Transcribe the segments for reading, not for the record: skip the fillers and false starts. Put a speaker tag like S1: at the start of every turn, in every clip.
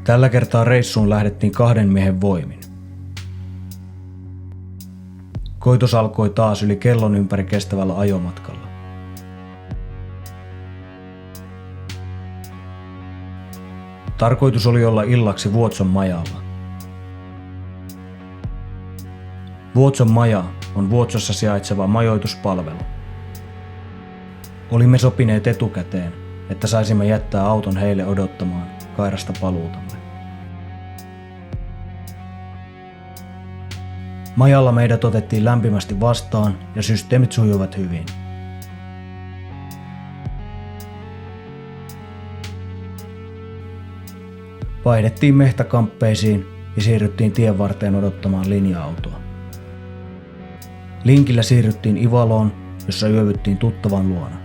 S1: Tällä kertaa reissuun lähdettiin 2 miehen voimin. Koitos alkoi taas yli kellon ympäri kestävällä ajomatkalla. Tarkoitus oli olla illaksi Vuotson majalla. Vuotson maja on Vuotsossa sijaitseva majoituspalvelu. Olimme sopineet etukäteen, että saisimme jättää auton heille odottamaan kairasta paluutamme. Majalla meidät otettiin lämpimästi vastaan ja systeemit sujuivat hyvin. Vaihdettiin mehtäkamppeisiin ja siirryttiin tien varteen odottamaan linja-autoa. Linkillä siirryttiin Ivaloon, jossa yövyttiin tuttavan luona.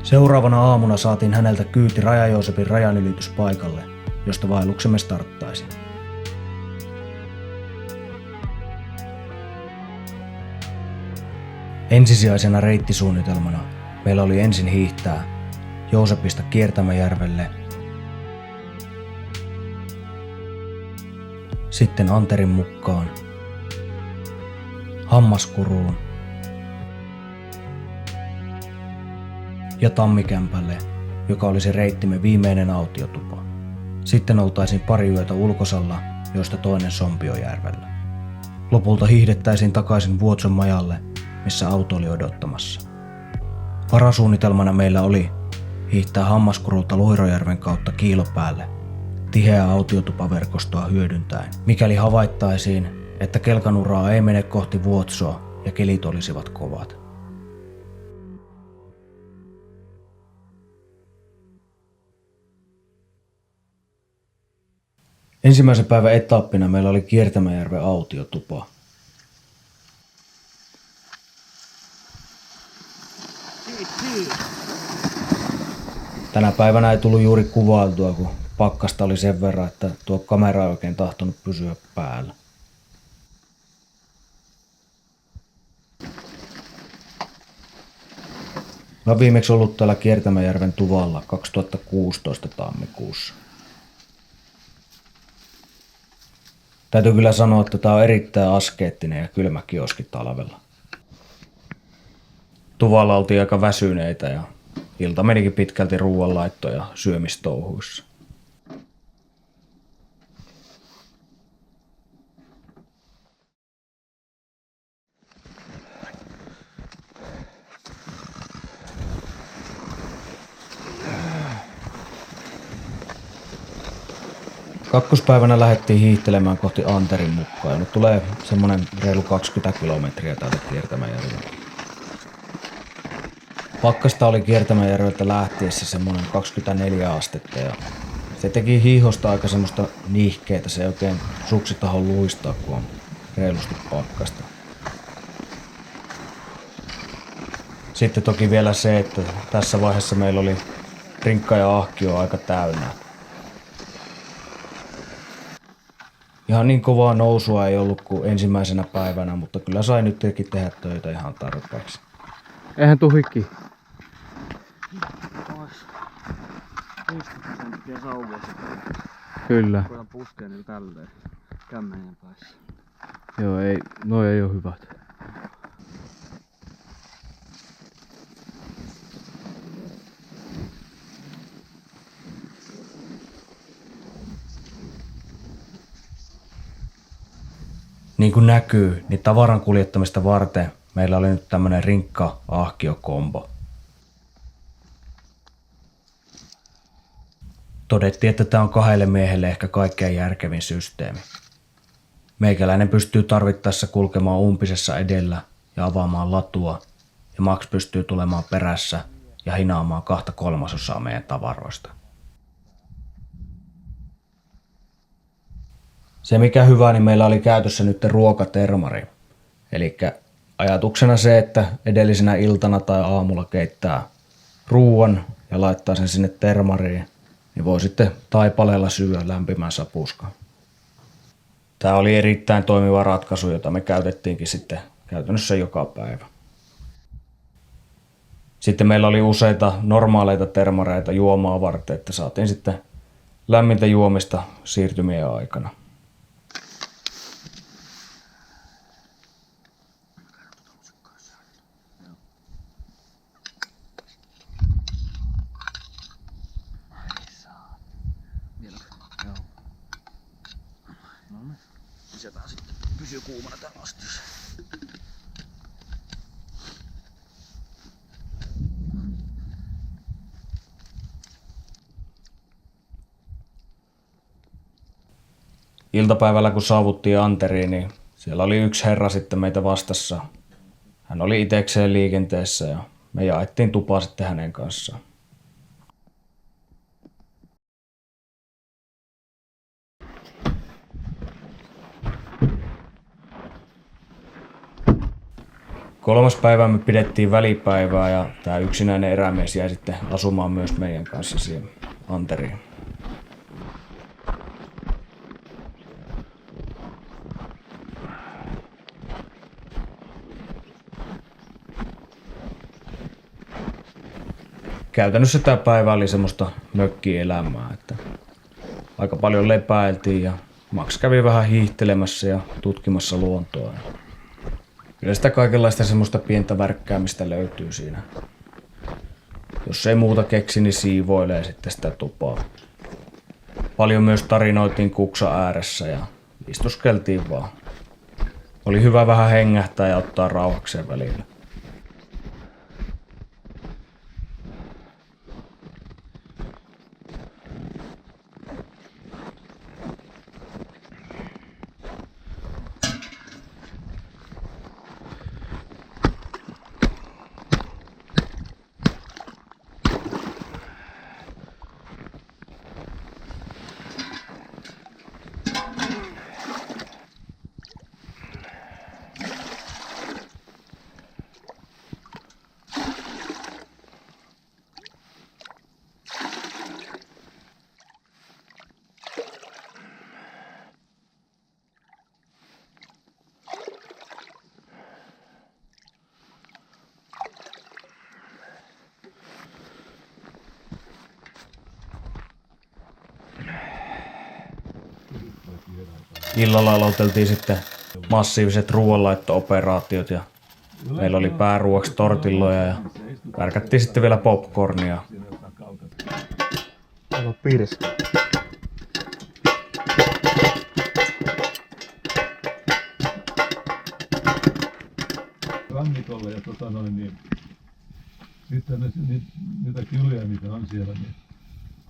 S1: Seuraavana aamuna saatiin häneltä kyyti Raja-Joosepin rajanylityspaikalle, josta vaelluksemme starttaisi. Ensisijaisena reittisuunnitelmana meillä oli ensin hiihtää Joosepista Kiertämäjärvelle, sitten Anterin mukaan, Hammaskuruun ja Tammikämpälle, joka oli se reittimme viimeinen autiotupa. Sitten oltaisiin pari yötä Ulkosalla, joista toinen Sompiojärvellä. Lopulta hiihdettäisiin takaisin Vuotson majalle, missä auto oli odottamassa. Varasuunnitelmana meillä oli hiihtää Hammaskurulta Loirojärven kautta Kiilopäälle tiheää autiotupaverkostoa hyödyntäen, mikäli havaittaisiin, että kelkanuraa ei mene kohti Vuotsoa ja kelit olisivat kovat. Ensimmäisen päivän etappina meillä oli Kiertämäjärven autiotupa. Tänä päivänä ei tullut juuri kuvailtua, kun pakkasta oli sen verran, että tuo kamera ei oikein tahtonut pysyä päällä. Mä oon viimeksi ollut täällä Kiertämäjärven tuvalla 2016 tammikuussa. Täytyy kyllä sanoa, että tää on erittäin askeettinen ja kylmä kioski talvella. Tuvalla oltiin aika väsyneitä ja ilta menikin pitkälti ruoanlaitto- ja syömistouhuissa. Kakkospäivänä lähdettiin hiihtelemään kohti Anterin mukaan ja nyt tulee semmonen reilu 20 kilometriä täältä Kiertämäjärveltä. Pakkasta oli Kiertämäjärveltä lähtiessä semmonen 24 astetta ja se teki hiihosta aika semmoista niihkeetä, se ei oikein suksitaho luistaa, kun on reilusti pakkasta. Sitten toki vielä se, että tässä vaiheessa meillä oli rinkka ja ahkio aika täynnä. Ihan niin kovaa nousua ei ollut kuin ensimmäisenä päivänä, mutta kyllä sai nyt tehdä töitä ihan tarpeeksi.
S2: Eihän tuu hikki. Kyllä.
S3: Koitan puskea niin tälleen kämmenien päässä.
S2: Joo, ei, noi ei oo hyvät.
S1: Niin kuin näkyy, niin tavaran kuljettamista varten meillä oli nyt tämmönen rinkka-ahkio-kombo. Todettiin, että tää on 2 miehelle ehkä kaikkein järkevin systeemi. Meikäläinen pystyy tarvittaessa kulkemaan umpisessa edellä ja avaamaan latua, ja Max pystyy tulemaan perässä ja hinaamaan 2/3 meidän tavaroista. Se mikä hyvä, niin meillä oli käytössä nyt ruokatermari. Eli ajatuksena se, että edellisenä iltana tai aamulla keittää ruuan ja laittaa sen sinne termariin, niin voi sitten taipaleella syödä lämpimän sapuskan. Tämä oli erittäin toimiva ratkaisu, jota me käytettiinkin sitten käytännössä joka päivä. Sitten meillä oli useita normaaleita termareita juomaa varten, että saatiin sitten lämmintä juomista siirtymien aikana.
S3: Lisätään sitten. Pysyy kuumana täällä astiassa.
S1: Iltapäivällä kun saavuttiin Anteriin, niin siellä oli yksi herra sitten meitä vastassa. Hän oli itekseen liikenteessä ja me jaettiin tupaa sitten hänen kanssaan. Kolmas päivä me pidettiin välipäivää ja tämä yksinäinen erämies jäi sitten asumaan myös meidän kanssa siihen Anteriin. Käytännössä tämä päivä oli semmoista mökkielämää, että aika paljon lepäiltiin ja Max kävi vähän hiihtelemässä ja tutkimassa luontoa. Kyllä sitä kaikenlaista semmoista pientä värkkäämistä löytyy siinä. Jos ei muuta keksi, niin siivoilee sitten sitä tupaa. Paljon myös tarinoitiin kuksa ääressä ja istuskeltiin vaan. Oli hyvä vähän hengähtää ja ottaa rauhakseen välillä. Illalla aloiteltiin sitten massiiviset ruoanlaitto-operaatiot ja meillä oli pääruoaksi tortilloja ja värkättiin sitten vielä popcornia.
S3: Täällä on piirissä.
S4: Rannikolla ja sitten niitä kyliä mitä on siellä, niin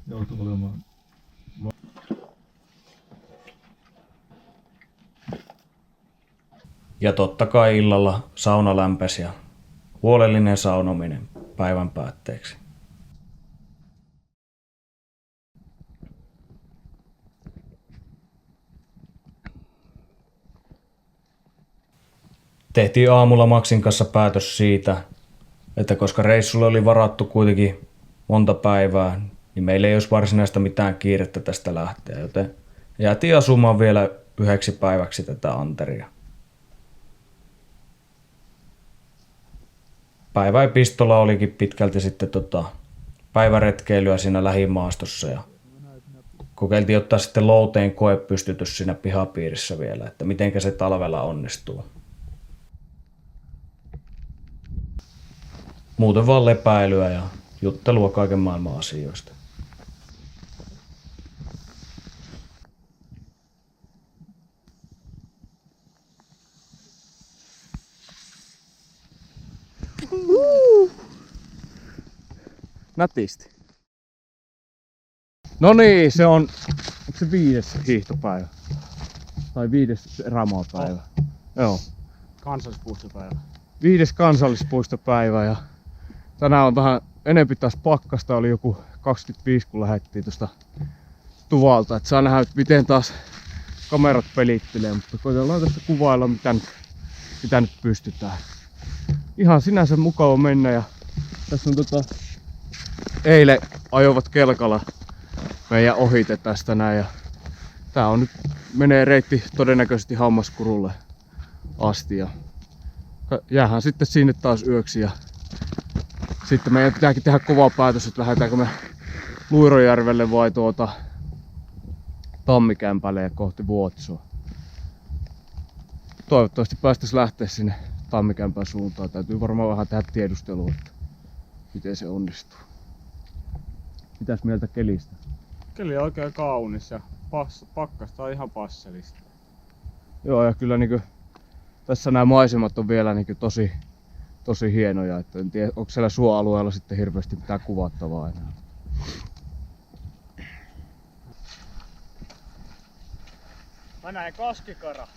S4: joutuu olemaan.
S1: Ja totta kai illalla sauna lämpesi ja huolellinen saunominen päivän päätteeksi. Tehtiin aamulla Maxin kanssa päätös siitä, että koska reissulle oli varattu kuitenkin monta päivää, niin meillä ei olisi varsinaista mitään kiirettä tästä lähteä, joten jäätiin asumaan vielä 1 päiväksi tätä Anteria. Päiväepistola olikin pitkälti sitten päiväretkeilyä siinä lähimaastossa ja kokeiltiin ottaa sitten louteen koepystytys siinä pihapiirissä vielä, että mitenkä se talvella onnistuu. Muuten vaan lepäilyä ja juttelua kaiken maailman asioista.
S2: Nätisti. No niin, se on... Onko se 5. hiihtopäivä? Tai 5. ramapäivä? Joo.
S3: Kansallispuistopäivä.
S2: 5. kansallispuistopäivä ja tänään on vähän enempi taas pakkasta, oli joku 25 kun lähdettiin tuosta tuvalta, että saa nähdä miten taas kamerat pelittelee, mutta koitellaan tästä kuvailla mitä nyt pystytään. Ihan sinänsä mukava mennä ja tässä on eilen ajoivat kelkalla meidän ohite tästä näin ja tää on nyt menee reitti todennäköisesti Hammaskurulle asti ja jäähän sitten sinne taas yöksi ja sitten meidän pitääkin tehdä kova päätös, että lähdetäänkö me Luirojärvelle vai Tammikämpälle ja kohti Vuotsoa. Toivottavasti päästäisiin lähteä sinne Tammikämpän suuntaan. Täytyy varmaan vähän tehdä tiedustelua, että miten se onnistuu. Mitäs mieltä kelistä?
S5: Keli on oikein kaunis ja pakkasta on ihan passelista.
S2: Joo, ja kyllä tässä nämä maisemat on vielä tosi hienoja. Että en tiedä, onko siellä suoalueella sitten hirveästi mitään kuvattavaa enää.
S5: Mä näin kaskikara.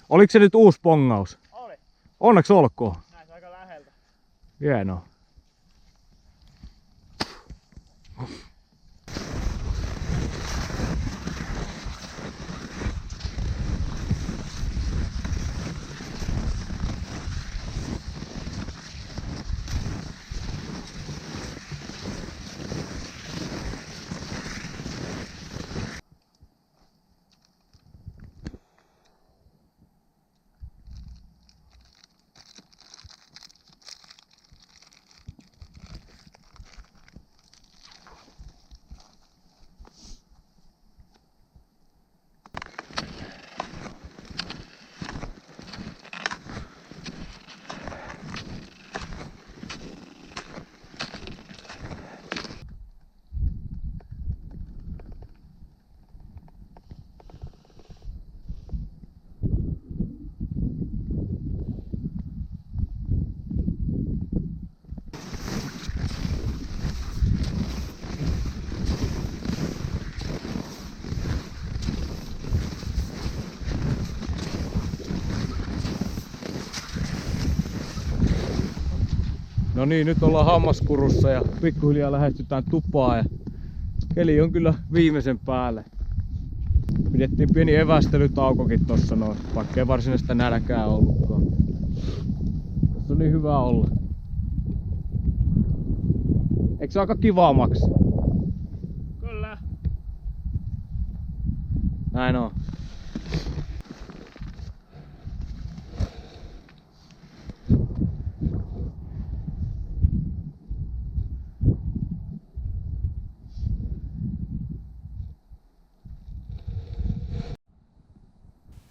S2: Oliko se nyt uusi pongaus?
S5: Oli.
S2: Onneksi olkoon.
S5: Näin se aika läheltä.
S2: Hienoa. No niin, nyt ollaan Hammaskurussa ja pikkuhiljaa lähestytään tupaa ja keli on kyllä viimeisen päälle. Pidettiin pieni evästelytaukokin tossa noin, vaikka ei varsinaista nälkää ollutkaan. Tässä on niin hyvä olla. Eikö se aika kivaa, Max?
S5: Kyllä.
S2: Näin on.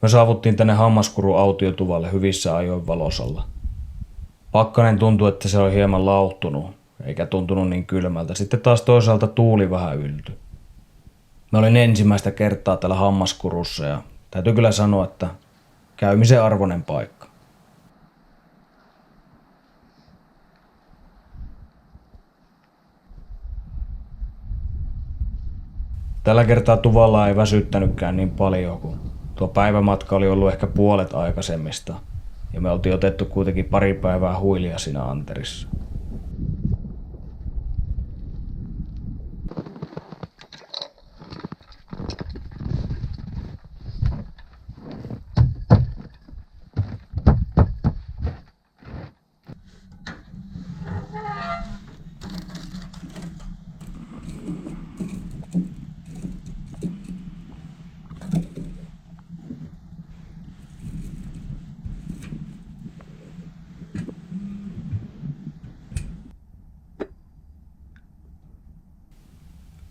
S1: Me saavuttiin tänne Hammaskurun autiotuvalle hyvissä ajoin Valosalla. Pakkanen tuntui, että se oli hieman lauhtunut, eikä tuntunut niin kylmältä. Sitten taas toisaalta tuuli vähän yltyi. Mä olin ensimmäistä kertaa täällä Hammaskurussa ja täytyy kyllä sanoa, että käymisen arvoinen paikka. Tällä kertaa tuvalla ei väsyttänytkään niin paljon, kun tuo päivämatka oli ollut ehkä puolet aikaisemmista. Ja me oltiin otettu kuitenkin pari päivää huilia siinä Anterissa.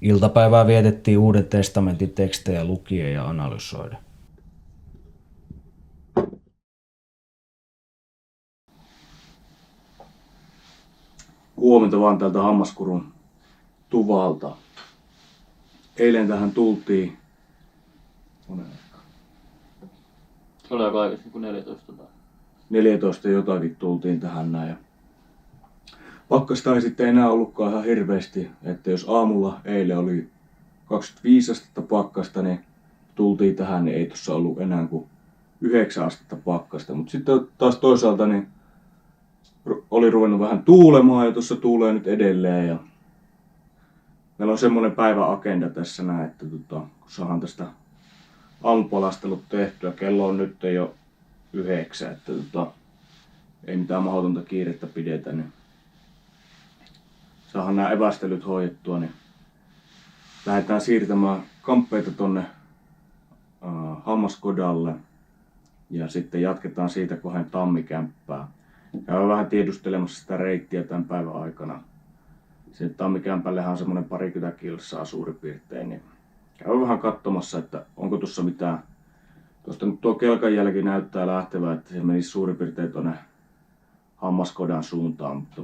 S1: Iltapäivää vietettiin Uuden testamentin tekstejä lukien ja analysoiden. Huomenta vaan täältä Hammaskurun tuvalta. Eilen tähän tultiin.
S3: Se oli aika aikaisin kuin 14 tai.
S1: 14 jotakin tultiin tähän näin.
S6: Pakkasta ei sitten enää ollutkaan ihan hirveästi, että jos aamulla eilen oli 25 astetta pakkasta, niin tultiin tähän, niin ei tuossa ollut enää kuin 9 astetta pakkasta. Mutta sitten taas toisaalta niin oli ruvennut vähän tuulemaan ja tuossa tuulee nyt edelleen. Ja meillä on semmoinen päiväagenda tässä näin, että kun saadaan tästä aamupalastelut tehtyä, kello on nyt jo 9, että ei mitään mahdotonta kiirettä pidetä, niin saadaan nämä evästelyt hoidettua, niin lähdetään siirtämään kamppeita tonne Hammaskodalle ja sitten jatketaan siitä kohden Tammikämppää. Käydään vähän tiedustelemassa sitä reittiä tämän päivän aikana. Se Tammikämpällehän on semmoinen 20 kilsaa suurin piirtein, niin käydään vähän katsomassa, että onko tuossa mitään. Tuosta nyt tuo kelkanjälki näyttää lähtevää, että se menisi suurin piirtein tuonne Hammaskodan suuntaan, mutta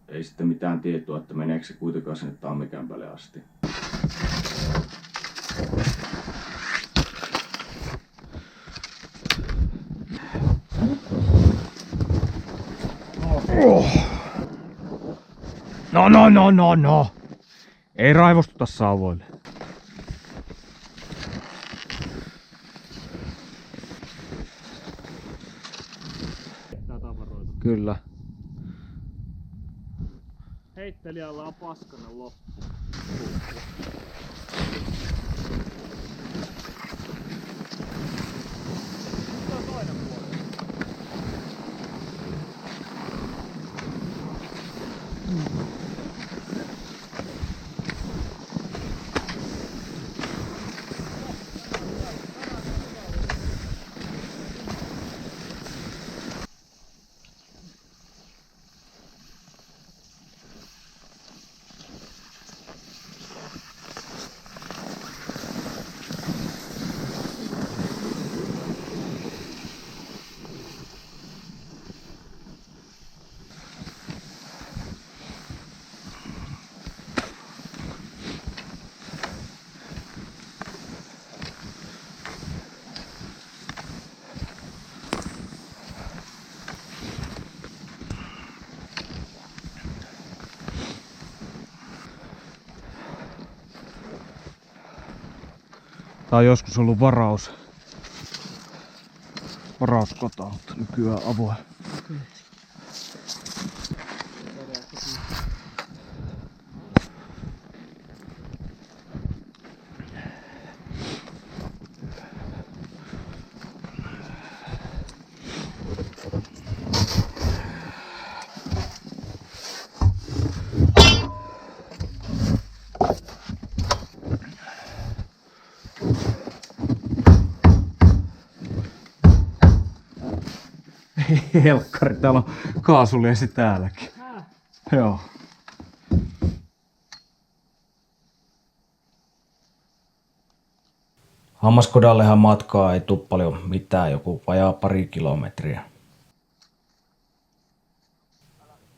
S6: ei sitten mitään tietoa, että meneekö se kuitenkaan sinne Tammikämpälle asti.
S2: No. Ei raivostuta sauvoille.
S3: Tää tavaroita.
S2: Kyllä.
S3: Heittelijällä on paskanen loppu. Tää on toinen puoli.
S2: Tää on joskus ollut varauskota, mutta nykyään avoin. Helkkari, täällä on kaasuliesi täälläkin. Joo.
S1: Hammaskodallehan matkaa ei tule paljon mitään, joku vajaa 2 kilometriä.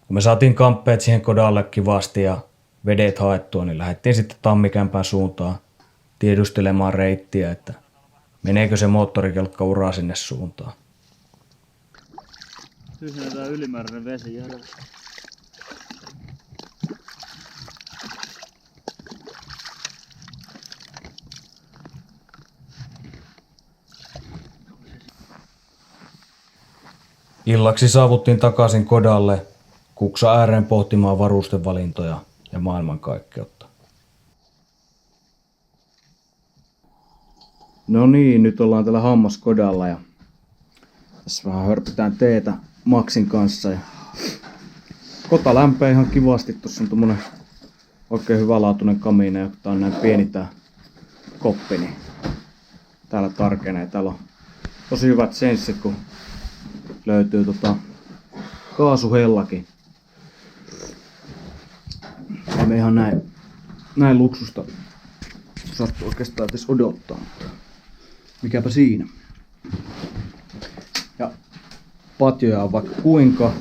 S1: Kun me saatiin kamppeet siihen kodalle kivasti ja vedet haettua, niin lähdettiin sitten Tammikämpän suuntaan tiedustelemaan reittiä, että meneekö se moottorikelkkaura sinne suuntaan.
S3: Tyhjennetään ylimääräinen vesi järvellä.
S1: Illaksi saavuttiin takaisin kodalle kuksa ääreen pohtimaan varustevalintoja ja maailmankaikkeutta. No niin, nyt ollaan täällä Hammaskodalla ja tässä vähän hörpytään teetä Maxin kanssa. Ja kota lämpää ihan kivasti, tuossa on tommonen oikein hyvälaatuinen kamiina ja kun tää on näin pieni tää koppi, niin täällä tarkenee. Täällä on tosi hyvät senssit, kun löytyy kaasuhellakin. Ei me ihan näin luksusta sattu oikeastaan edes odottaa, mutta mikäpä siinä. Ja patjoja on vaikka kuinka.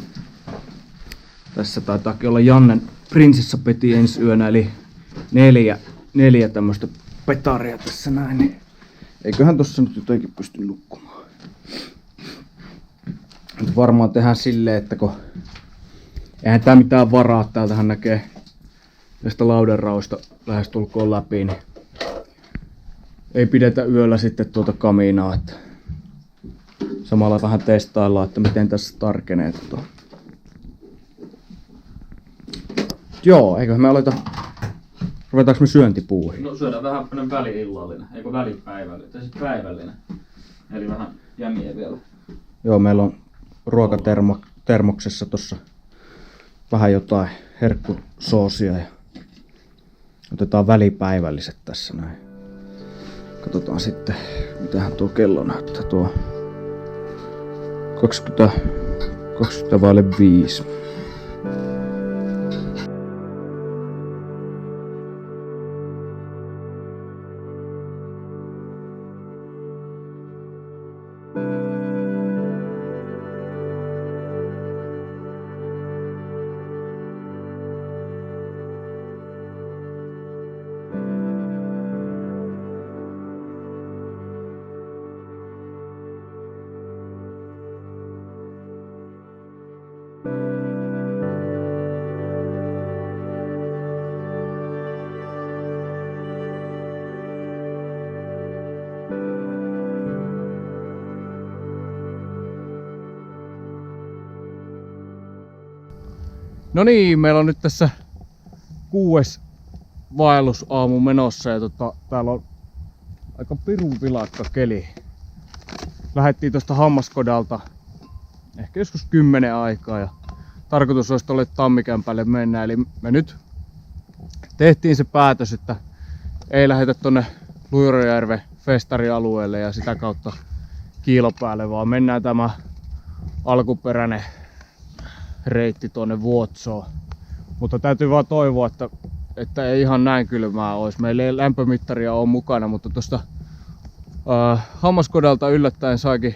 S1: Tässä taitaakin olla Jannen prinsessapeti ensi yönä, eli neljä tämmöstä petaria tässä näin. Niin eiköhän tossa nyt jotenkin pysty nukkumaan. Nyt varmaan tehdään silleen, että kun
S2: Eihän tää mitään varaa, täältähän näkee näistä laudanraoista lähestulkoon läpi, niin ei pidetä yöllä sitten tuota kamiinaa, että samalla vähän testaillaan, että miten tässä tarkenee Joo, eiköhän me ruvetaanko me syöntipuuhin?
S7: No syödään vähän väli-illallinen, eikö välipäivällinen, tai sitten päivällinen. Eli vähän jämiä vielä.
S2: Joo, meillä on ruokatermoksessa tossa vähän jotain herkkusoosia ja otetaan välipäivälliset tässä näin. Katsotaan sitten, mitähän tuo kello näyttää. Tuo 20:05. No niin, meillä on nyt tässä 6. vaellusaamu menossa ja täällä on aika pirun vilakka keli. Lähdettiin tuosta Hammaskodalta ehkä joskus 10 aikaa ja tarkoitus olisi tuolle Tammikämpälle mennä. Eli me nyt tehtiin se päätös, että ei lähdetä tonne Luirojärven festarialueelle ja sitä kautta Kiilopäälle, vaan mennään tämä alkuperäinen reitti tuonne Vuotsoon. Mutta täytyy vaan toivoa, että ei ihan näin kylmää olisi. Meillä ei lämpömittaria ole mukana, mutta tuosta Hammaskodalta yllättäen saikin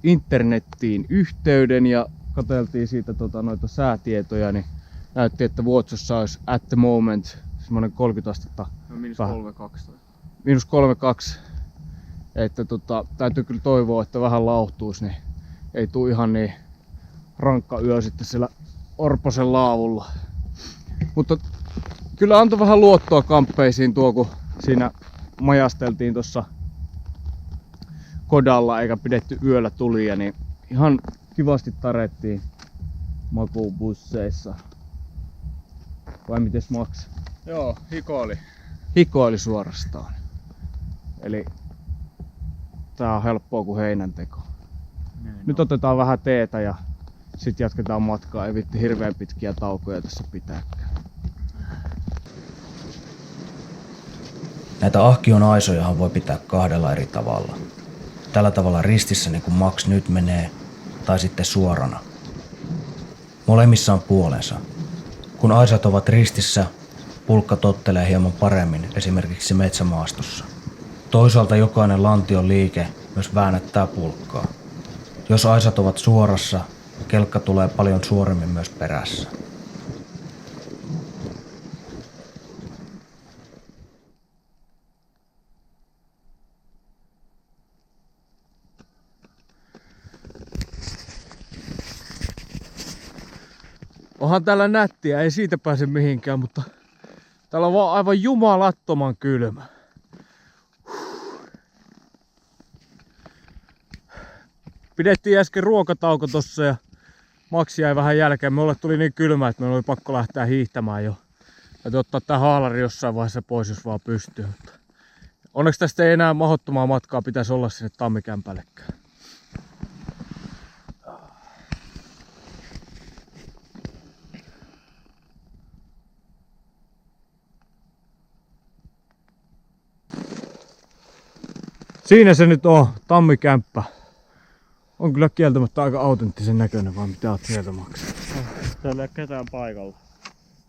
S2: internettiin yhteyden ja katseltiin siitä noita säätietoja, niin näytti, että Vuotsossa olisi at the moment semmoinen 30 astetta.
S5: No, -3,2.
S2: -3,2. Että täytyy kyllä toivoa, että vähän lauhtuisi, niin ei tule ihan niin rankka yö sitten siellä Orposen laavulla. Mutta kyllä antoi vähän luottoa kamppeisiin tuo, kun siinä majasteltiin tuossa Kodalla eikä pidetty yöllä tulia, niin ihan kivasti tarettiin makuubusseissa. Vai mites Max?
S5: Joo, hikoili.
S2: Hikoili suorastaan. Eli tää on helppoa kuin heinänteko. Nyt otetaan vähän teetä ja sitten jatketaan matkaa. Ei vitti hirveän pitkiä taukoja tässä pitääkään.
S1: Näitä ahkion aisojahan voi pitää 2 eri tavalla. Tällä tavalla ristissä niin kuin Max nyt menee, tai sitten suorana. Molemmissa on puolensa. Kun aisat ovat ristissä, pulkka tottelee hieman paremmin esimerkiksi metsämaastossa. Toisaalta jokainen lantion liike myös väännättää pulkkaa. Jos aisat ovat suorassa, kelkka tulee paljon suoremmin myös perässä.
S2: Onhan täällä nättiä, ei siitä pääse mihinkään, mutta täällä on vaan aivan jumalattoman kylmä. Pidettiin äsken ruokatauko tossa ja Max jäi vähän jälkeen. Mulle tuli niin kylmä, että me oli pakko lähteä hiihtämään jo. Täytyy ottaa tää haalari jossain vaiheessa pois, jos vaan pystyy. Onneksi tästä ei enää mahdottomaa matkaa pitäisi olla sinne Tammikämpällekään. Siinä se nyt on, Tammikämppä. On kyllä kieltämättä aika autenttisen näköinen, vaan mitä oot sieltä maksaa.
S3: Täällä ei ole ketään paikalla.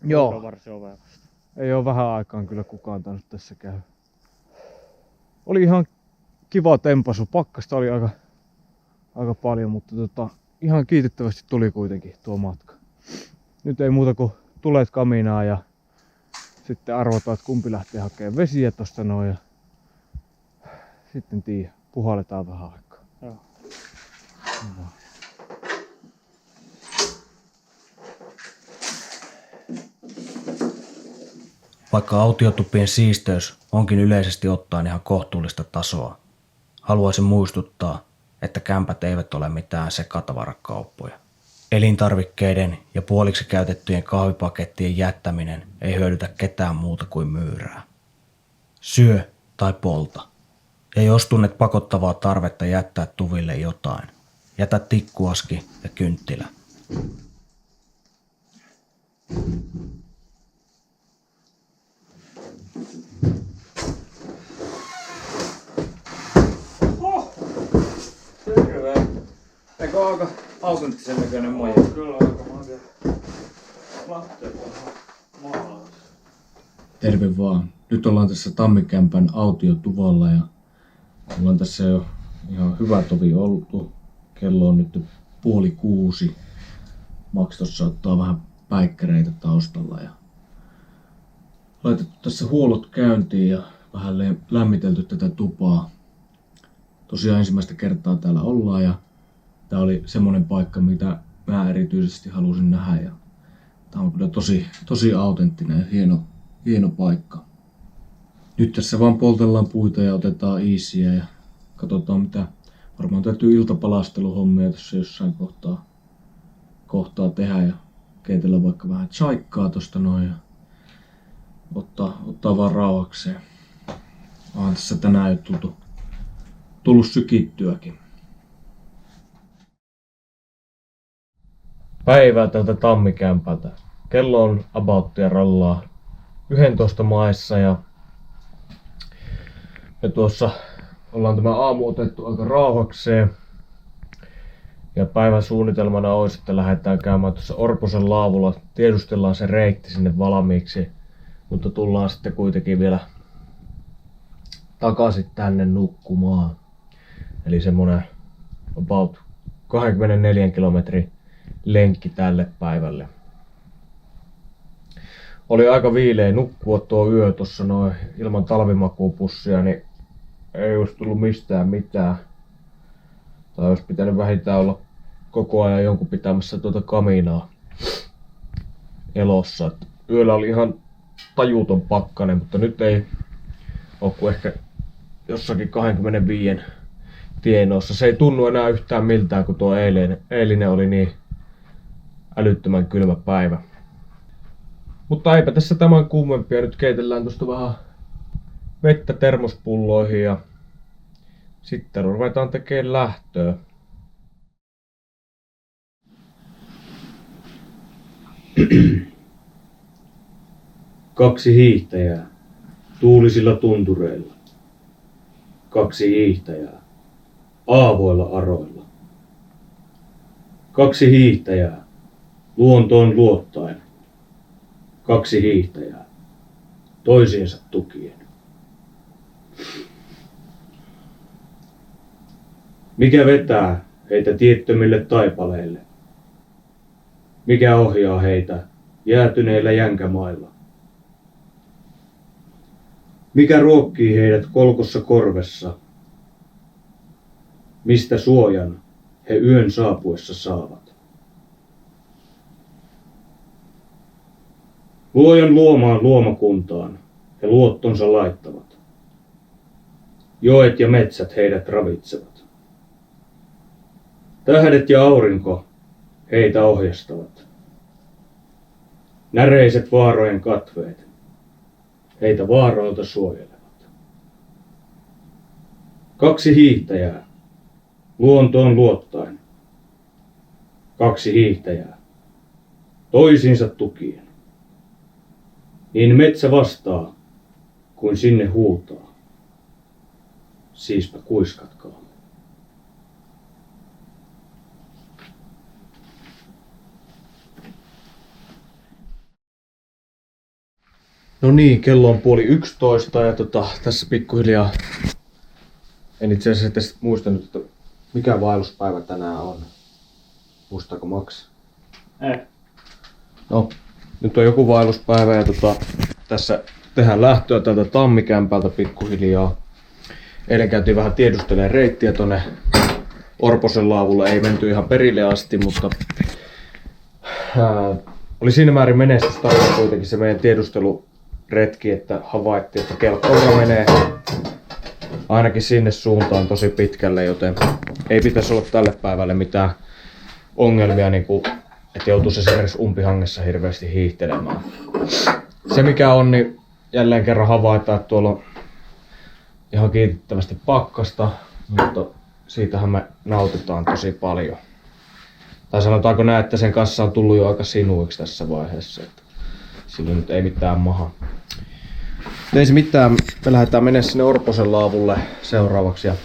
S2: Joo.
S3: Varsin ovella.
S2: Ei oo vähän aikaan kyllä kukaan tainnut tässä käy. Oli ihan kiva tempasu. Pakkasta oli aika paljon, mutta ihan kiitettävästi tuli kuitenkin tuo matka. Nyt ei muuta kuin tulet kaminaa ja sitten arvotaan, että kumpi lähtee hakemaan vesiä tosta noin. Ja sitten puhalletaan vähän aikaa.
S3: Joo.
S2: Hyvä.
S1: Vaikka autiotupien siisteys onkin yleisesti ottaen ihan kohtuullista tasoa, haluaisin muistuttaa, että kämpät eivät ole mitään sekatavarakauppoja. Elintarvikkeiden ja puoliksi käytettyjen kahvipakettien jättäminen ei hyödytä ketään muuta kuin myyrää. Syö tai polta. Ja jos tunnet pakottavaa tarvetta jättää tuville jotain, jätä tikkuaski ja kynttilä.
S5: Terve.
S7: Eikö ole aika autenttisen näköinen maja?
S5: Kyllä aika makea. Latteet on maalaus.
S2: Terve vaan. Nyt ollaan tässä Tammikämpän autiotuvalla ja ollaan tässä jo ihan hyvä tovi oltu. Kello on nyt 5:30. Max tossa ottaa vähän päikkäreitä taustalla ja laitettu tässä huollot käyntiin ja vähän lämmitelty tätä tupaa. Tosiaan ensimmäistä kertaa täällä ollaan ja tää oli semmonen paikka, mitä mä erityisesti halusin nähdä ja tää on kyllä tosi autenttinen ja hieno paikka. Nyt tässä vaan poltellaan puita ja otetaan easyä ja katsotaan mitä. Varmaan täytyy iltapalasteluhommia tässä jossain kohtaa tehdä ja keitellä vaikka vähän chaikkaa tosta noin ja ottaa vaan rauhakseen. Onhan tässä tänään jo tullut sykittyäkin. Päivää tältä Tammikämpältä. Kello on abouttia rollaa 11 maissa ja me tuossa ollaan tämä aamu otettu aika rauhakseen. Ja päivän suunnitelmana olisi, että lähdetään käymään tuossa Orposen laavulla. Tiedustellaan se reitti sinne valmiiksi. Mutta tullaan sitten kuitenkin vielä takaisin tänne nukkumaan. Eli semmonen about 24 kilometrin lenkki tälle päivälle. Oli aika viileä nukkua tuo yö tuossa noin ilman talvimakuupussia, niin ei olisi tullut mistään mitään. Tai olisi pitänyt vähintään olla koko ajan jonkun pitämässä tuota kaminaa elossa. Et yöllä oli ihan tajuton pakkanen, mutta nyt ei ole kuin ehkä jossakin 25 tienoissa. Se ei tunnu enää yhtään miltään, kun tuo eilinen oli niin älyttömän kylmä päivä. Mutta eipä tässä tämän kummempia. Nyt keitellään tuosta vähän vettä termospulloihin ja sitten ruvetaan tekemään lähtöä.
S8: Kaksi hiihtäjää tuulisilla tuntureilla. Kaksi hiihtäjää aavoilla aroilla. Kaksi hiihtäjää luontoon luottaen. Kaksi hiihtäjää toisiinsa tukien. Mikä vetää heitä tiettömille taipaleille? Mikä ohjaa heitä jäätyneillä jänkämailla? Mikä ruokkii heidät kolkossa korvessa? Mistä suojan he yön saapuessa saavat? Luojan luomaan luomakuntaan he luottonsa laittavat. Joet ja metsät heidät ravitsevat. Tähdet ja aurinko heitä ohjastavat. Näreiset vaarojen katveet heitä vaaroilta suojelevat. Kaksi hiihtäjää luontoon luottaen. Kaksi hiihtäjää toisiinsa tukien. Niin metsä vastaa, kuin sinne huutaa. Siispä kuiskatkaa.
S2: No niin, kello on 10:30 ja tässä pikkuhiljaa en itse asiassa edes muistanut, että mikä vaelluspäivä tänään on. Muistaako Max?
S5: Ei.
S2: No, nyt on joku vaelluspäivä ja tässä tehdään lähtöä tältä Tammikämpältä pikkuhiljaa. Eilen käytiin vähän tiedustelemaan reittiä tonne Orposen laavulle. Ei menty ihan perille asti, mutta oli siinä määrin menestystarina kuitenkin se meidän tiedustelu retki, että havaittiin, että kelkkaura menee ainakin sinne suuntaan tosi pitkälle, joten ei pitäisi olla tälle päivälle mitään ongelmia, niin kuin, että joutuisi esimerkiksi umpihangessa hirveästi hiihtelemään. Se mikä on, niin jälleen kerran havaitaan, että tuolla on ihan kiitettävästi pakkasta, mutta siitähän me nautitaan tosi paljon. Tai sanotaanko näin, että sen kanssa on tullut jo aika sinuiksi tässä vaiheessa, että sillä nyt ei mitään maha. Ei se mitään, me lähdetään menemään sinne Orposen laavulle seuraavaksi ja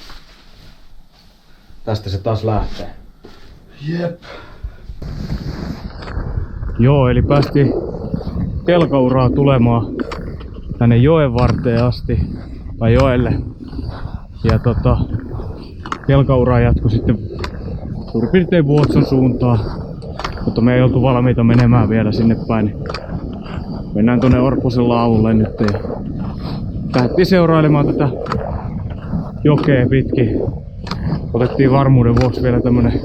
S2: tästä se taas lähtee.
S4: Jep.
S3: Joo, eli päästiin kelkauraa tulemaan tänne joen varteen asti, tai joelle. Ja kelkauraa jatkoi sitten suurin piirtein Vuotson suuntaan, mutta me ei oltu valmiita menemään vielä sinne päin. Mennään tuonne Orposen laavulle nyt ja lähdettiin seurailemaan tätä jokea pitkin. Otettiin varmuuden vuoksi vielä tämmönen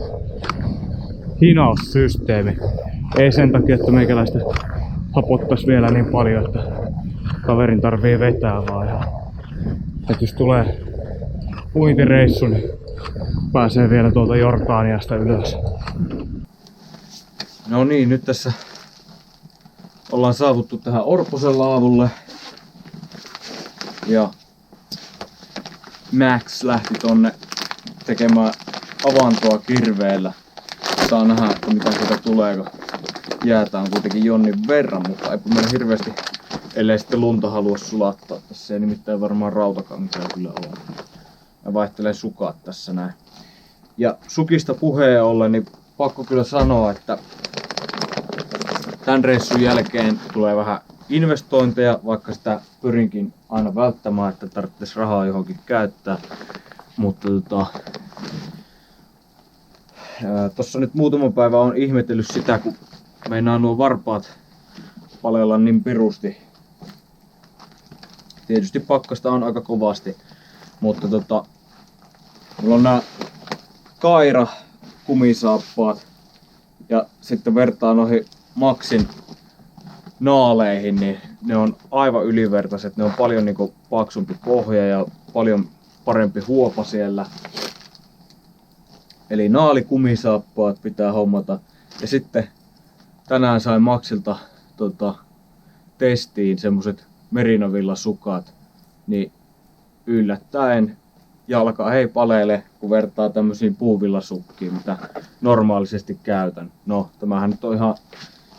S3: hinaussysteemi. Ei sen takia, että meikäläistä hapottais vielä niin paljon, että kaverin tarvii vetää vaan. Että jos tulee uintireissu, niin pääsee vielä tuolta Jordaniasta ylös.
S2: No niin, nyt tässä ollaan saavuttu tähän Orposen laavulle. Ja Max lähti tonne tekemään avantoa kirveellä. Saa nähdä, että mitä sieltä tulee, kun jäätä on kuitenkin jonnin verran, mutta eipä meillä hirveästi, ellei sitten lunta halua sulattaa. Tässä ei nimittäin varmaan rautakankia kyllä ole. Mä vaihtelen sukat tässä näin. Ja sukista puheen ollen, niin pakko kyllä sanoa, että tämän reissun jälkeen tulee vähän investointeja, vaikka sitä pyrinkin aina välttämään, että tarvitsisi rahaa johonkin käyttää. Mutta tossa nyt muutama päivä on ihmetellyt sitä, kun meinaa nuo varpaat palella niin pirusti. Tietysti pakkasta on aika kovasti, mutta mulla on nää Kaira kumisaappaat ja sitten vertaa noihin Maxin naaleihin, niin ne on aivan ylivertaiset. Ne on paljon niinku paksumpi pohja ja paljon parempi huopa siellä. Eli naalikumisaappaat pitää hommata. Ja sitten tänään sain Maxilta testiin semmoset Merinovilla-sukat. Niin yllättäen jalka ei palele, kun vertaa tämmöisiin puuvillasukkiin, mitä normaalisesti käytän. No, tämähän nyt on ihan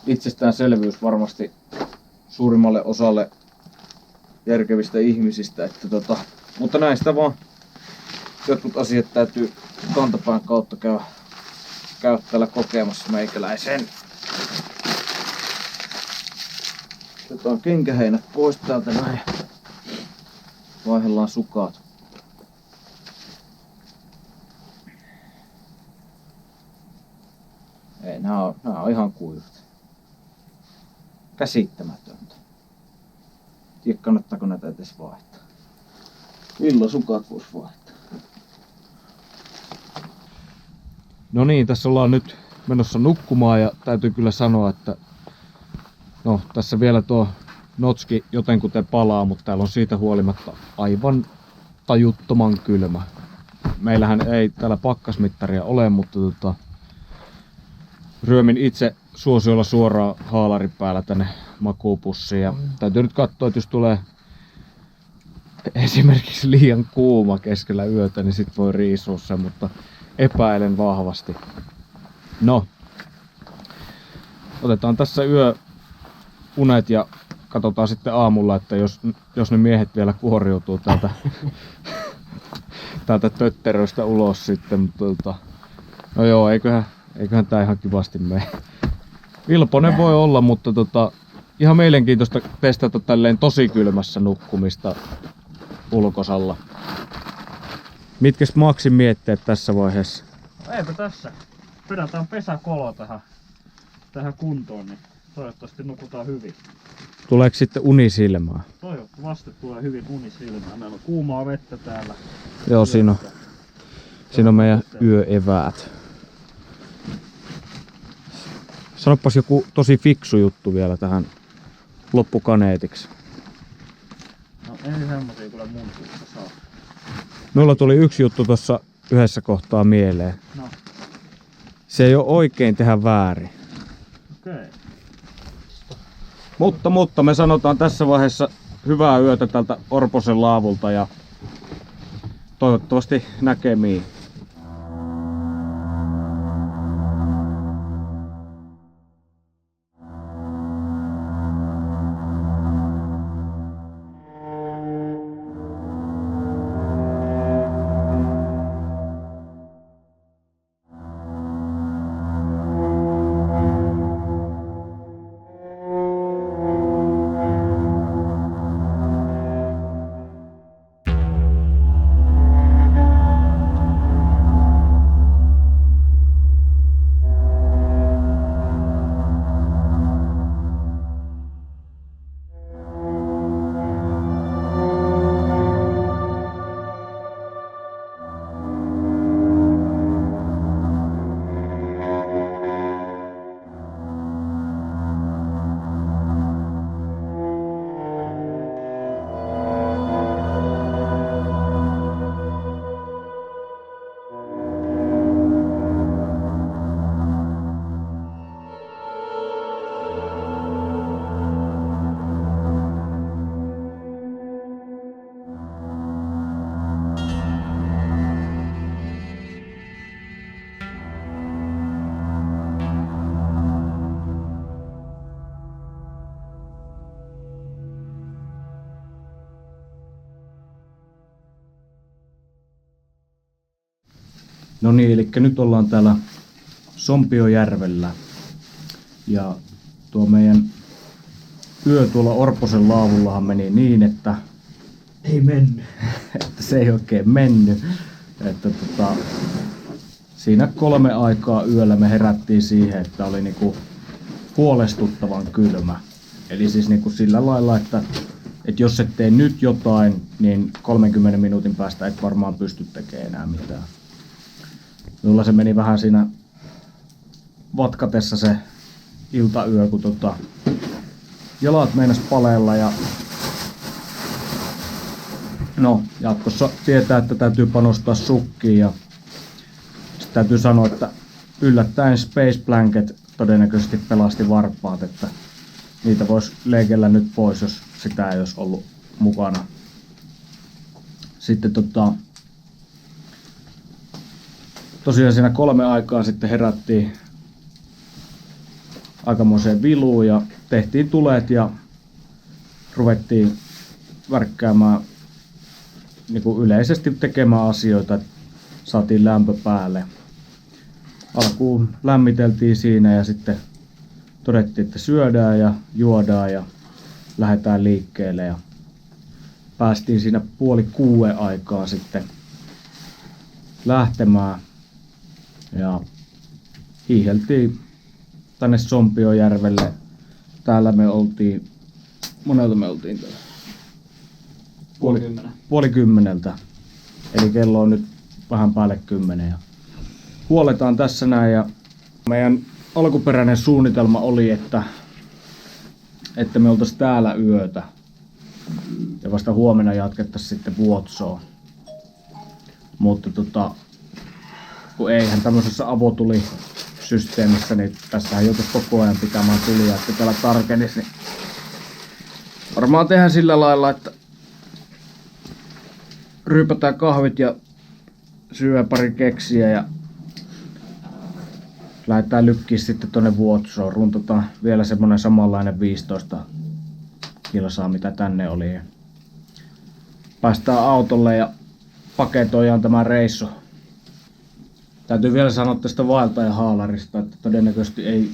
S2: itsestäänselvyys varmasti suurimmalle osalle järkevistä ihmisistä. Että mutta näistä vaan jotkut asiat täytyy kantapään kautta käydä täällä kokemassa meikäläisen. Otetaan kenkäheinät pois täältä näin. Vaihdellaan sukat. Ei, nää on ihan kuivat. Käsittämätöntä. Tiedä, kannattaako näitä edes vaihtaa. Villasukat vois vaihtaa. No niin, tässä ollaan nyt menossa nukkumaan ja täytyy kyllä sanoa, että no tässä vielä tuo notski jotenkuten palaa, mutta täällä on siitä huolimatta aivan tajuttoman kylmä. Meillähän ei täällä pakkasmittaria ole, mutta ryömin itse suosiolla suoraan haalarin päällä tänne makuupussiin ja täytyy nyt katsoa, että jos tulee esimerkiksi liian kuuma keskellä yötä, niin sit voi riisua sen, mutta epäilen vahvasti. No, otetaan tässä yöunet ja katsotaan sitten aamulla, että jos ne miehet vielä kuoriutuu täältä tötteröistä ulos sitten, mutta no joo, eiköhän tää ihan kivasti mene. Vilponen voi olla, mutta ihan mielenkiintoista testata tälleen tosi kylmässä nukkumista ulkosalla. Mitkäs Maxin mietteet tässä vaiheessa?
S3: No eipä tässä. Pidetään pesäkolo tähän kuntoon, niin toivottavasti nukutaan hyvin.
S2: Tuleeko sitten uni silmään?
S3: Toivottavasti tulee hyvin uni silmään. Meillä on kuumaa vettä täällä.
S2: Joo, siinä on meidän yöeväät. Sanopas joku tosi fiksu juttu vielä tähän loppukaneetiksi.
S5: kyllä mun suusta saa.
S2: Mulla tuli yksi juttu tuossa yhdessä kohtaa mieleen.
S5: No.
S2: Se ei ole oikein tehdä väärin.
S5: Okei.
S2: Mutta me sanotaan tässä vaiheessa hyvää yötä tältä Orposen laavulta ja toivottavasti näkemiin. No niin, eli nyt ollaan täällä Sompiojärvellä. Ja tuo meidän yö tuolla Orposen laavullahan meni niin, että
S1: Ei mennyt.
S2: että se ei oikein mennyt. Että siinä 3 aikaa yöllä me herättiin siihen, että oli niinku huolestuttavan kylmä. Eli siis niinku sillä lailla, että jos et tee nyt jotain, niin 30 minuutin päästä et varmaan pysty tekemään enää mitään. Minulla se meni vähän siinä vatkatessa se iltayö, kun jalat meinas paleella ja no jatkossa tietää, että täytyy panostaa sukkiin ja sitten täytyy sanoa, että yllättäen Space Blanket todennäköisesti pelasti varpaat, että niitä voisi leikellä nyt pois, jos sitä ei olisi ollut mukana. Sitten tosiaan siinä 3 aikaa sitten herättiin aikamoiseen viluun ja tehtiin tulet ja ruvettiin värkkäämään niin kuin yleisesti tekemään asioita, että saatiin lämpö päälle. Alkuun lämmiteltiin siinä ja sitten todettiin, että syödään ja juodaan ja lähdetään liikkeelle ja päästiin siinä 5:30 aikaa sitten lähtemään ja hiiheltiin tänne Sompiojärvelle. Täällä me oltiin, monelta me oltiin täällä? 9:30. Eli kello on nyt vähän päälle 10 ja huoletaan tässä näin ja meidän alkuperäinen suunnitelma oli, että me oltais täällä yötä ja vasta huomenna jatkettaisiin sitten Vuotsoon. Mutta kun eihän tämmöisessä avotulisysteemissä, niin tässähän joutuisi koko ajan pitämään tulia, että täällä tarkenisi. Niin varmaan tehdään sillä lailla, että ryypätään kahvit ja syö pari keksiä ja lähdetään lykkiä sitten tonne Vuotsoon. Runtataan vielä semmonen samanlainen 15 kilsaa mitä tänne oli. Ja päästään autolle ja paketoidaan tämä reissu. Täytyy vielä sanoa tästä vaeltajan haalarista, että todennäköisesti ei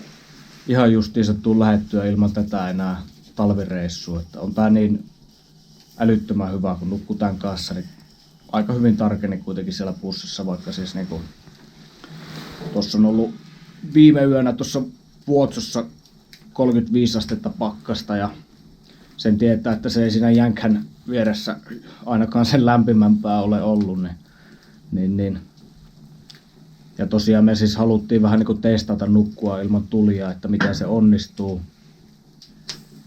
S2: ihan justiinsa tule lähettyä ilman tätä enää talvireissua. Että on tää niin älyttömän hyvä, kun nukkuu tän kanssa, niin aika hyvin tarkeni kuitenkin siellä pussissa, vaikka siis niinku tossa on ollut viime yönä tuossa Vuotsossa 35 astetta pakkasta ja sen tietää, että se ei siinä jänkän vieressä ainakaan sen lämpimämpää ole ollut. Niin. Ja tosiaan me siis haluttiin vähän niin kuin testata nukkua ilman tulia, että miten se onnistuu.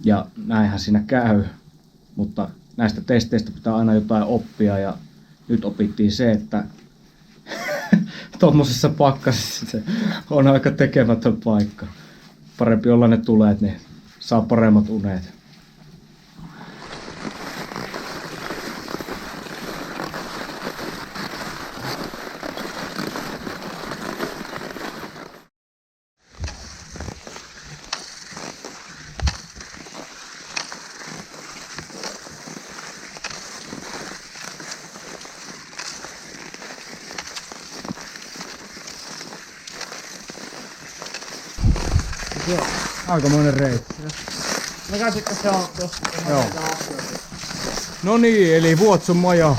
S2: Ja näinhän siinä käy, mutta näistä testeistä pitää aina jotain oppia ja nyt opittiin se, että tuommoisessa pakkasessa se on aika tekemätön paikka. Parempi olla ne tuleet, niin saa paremmat unet. Aikamoinen reissu.
S5: Näkäsitkö se on tossa?
S2: Joo. No niin, eli Vuotson maja.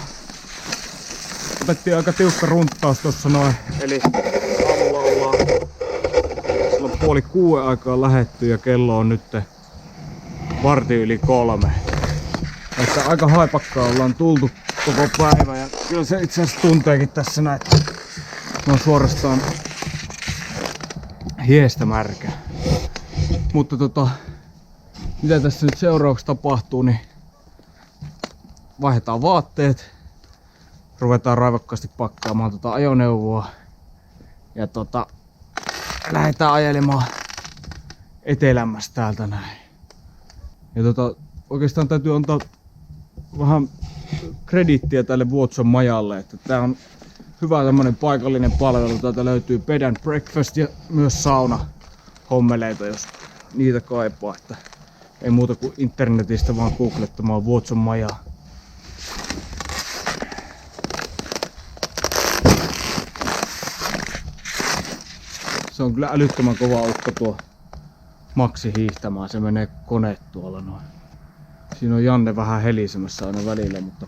S2: Otettiin aika tiukka runttaus tossa noin. Eli aamulla ollaan silloin 5:30 aikaa lähetty ja kello on nyt 2:45. Että aika haipakkaa ollaan tultu koko päivä ja kyllä se itse asiassa tunteekin tässä näin, että on suorastaan hiestä märkä. Mutta mitä tässä nyt seuraavaksi tapahtuu, niin vaihdetaan vaatteet, ruvetaan raivokkaasti pakkaamaan ajoneuvoa ja lähdetään ajelemaan etelämmästä täältä näin. Ja oikeastaan täytyy antaa vähän krediittiä tälle Vuotson majalle, että tää on hyvä tämmönen paikallinen palvelu. Täältä löytyy bed and breakfast ja myös sauna hommeleita, jos niitä kaipaa, että ei muuta kuin internetistä vaan googlettamaan Vuotson majaa. Se on kyllä älyttömän kova ukko tuo Maxi hiihtämään, se menee kone tuolla noin. Siinä on Janne vähän helisemässä aina välillä, mutta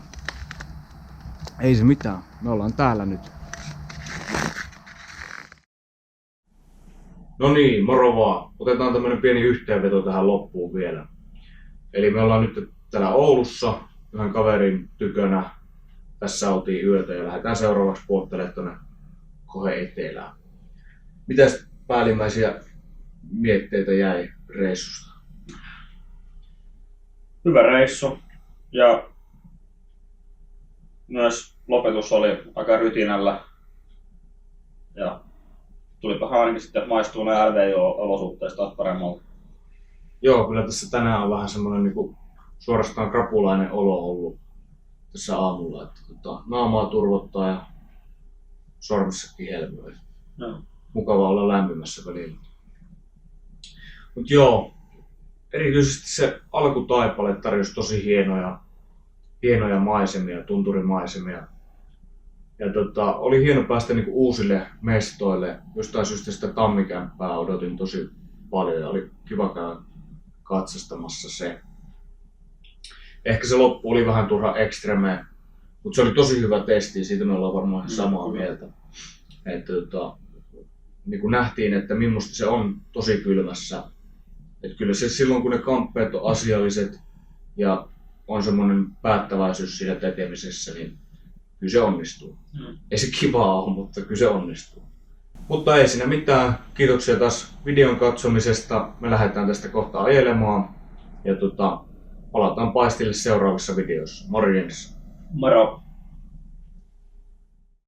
S2: ei se mitään, me ollaan täällä nyt.
S1: No niin, moro vaan. Otetaan tämmönen pieni yhteenveto tähän loppuun vielä. Eli me ollaan nyt täällä Oulussa yhden kaverin tykönä. Tässä oltiin yötä ja lähdetään seuraavaksi puottelemaan tuonne kohde etelään. Mitäs päällimmäisiä mietteitä jäi reissusta?
S7: Hyvä reissu ja myös lopetus oli aika rytinällä ja tulipa ainakin sitten maistuu ne LVJ-olosuhteista taas paremmalta.
S1: Joo, kyllä tässä tänään on vähän semmoinen niinku suorastaan krapulainen olo ollut tässä aamulla, että naamaa turvottaa ja sormissa kihelmöi.
S7: No.
S1: Mukava olla lämpimässä välillä. Mut joo, erityisesti se alkutaipale tarjosi tosi hienoja maisemia, tunturimaisemia. Ja oli hieno päästä niinku uusille mestoille. Jostain syystä sitä tammikämppää odotin tosi paljon ja oli kiva käydä katsastamassa se. Ehkä se loppu oli vähän turha ekstreme, mutta se oli tosi hyvä testi, siitä me ollaan varmaan samaa mieltä. Että niin kuin nähtiin, että millaista se on tosi kylmässä. Että kyllä se silloin kun ne kamppeet on asialliset ja on semmoinen päättäväisyys siinä tekemisessä, niin kyllä se onnistuu. Ei se kivaa ole, mutta kyllä se onnistuu. Mutta ei siinä mitään. Kiitoksia taas videon katsomisesta. Me lähdetään tästä kohta ajelemaan. Ja palataan paistille seuraavissa videoissa. Morjens!
S7: Moro!